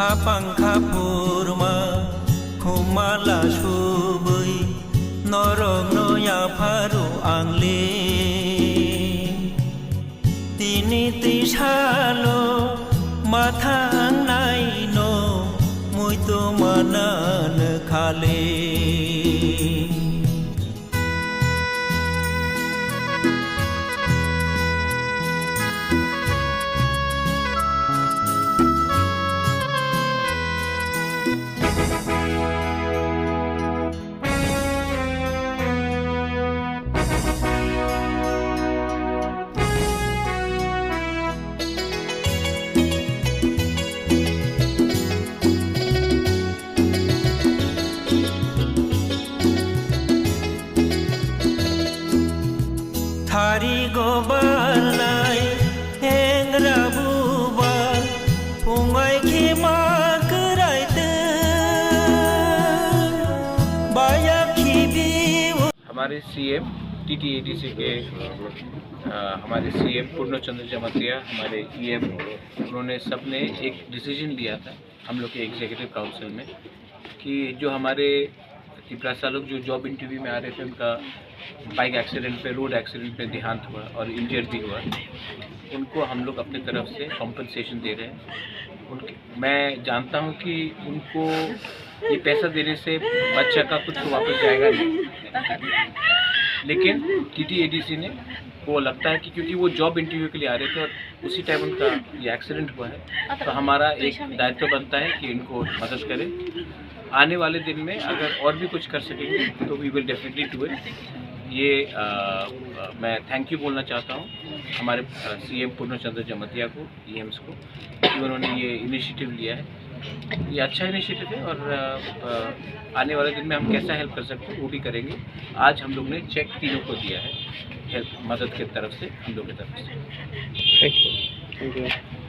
हापांखा फुरमा खुमाला सुबै नरक नया फारु आंले तिनि तिसालो माथां नायनो मुइतो मानान खाले थारी गोबालाय हेंग्रा बुबा फंगाय खेमा करायते बाया खिबी। हमारे सीएम टीटीएडीसी के हमारे सीएम पूर्ण चंद्र जमातिया, हमारे ईएम, उन्होंने सबने एक डिसीजन लिया था हम लोग के एग्जीक्यूटिव काउंसिल में कि जो हमारे त्रिपुरा लोग जो जॉब इंटरव्यू में आ रहे थे उनका बाइक एक्सीडेंट पे, रोड एक्सीडेंट पे देहांत हुआ और इंजर्ड भी हुआ, उनको हम लोग अपने तरफ से कॉम्पनसेशन दे रहे हैं। मैं जानता हूं कि उनको ये पैसा देने से बच्चा का कुछ तो वापस जाएगा नहीं, लेकिन टीटीएडीसी ने वो लगता है कि क्योंकि वो जॉब इंटरव्यू के लिए आ रहे थे और उसी टाइम उनका ये एक्सीडेंट हुआ है, तो हमारा एक दायित्व बनता है कि इनको मदद करें। आने वाले दिन में अगर और भी कुछ कर सकेंगे तो we will definitely do it. ये मैं थैंक यू बोलना चाहता हूँ हमारे सीएम पूर्ण चंद्र जमातिया को, ईएम्स को, कि उन्होंने ये इनिशिएटिव लिया है। ये अच्छा इनिशिएटिव है और आने वाले दिन में हम कैसा हेल्प कर सकते हैं वो भी करेंगे। आज हम लोग ने चेक तीनों को दिया है हेल्प मदद की तरफ से, हम लोग की तरफ से। Thank you.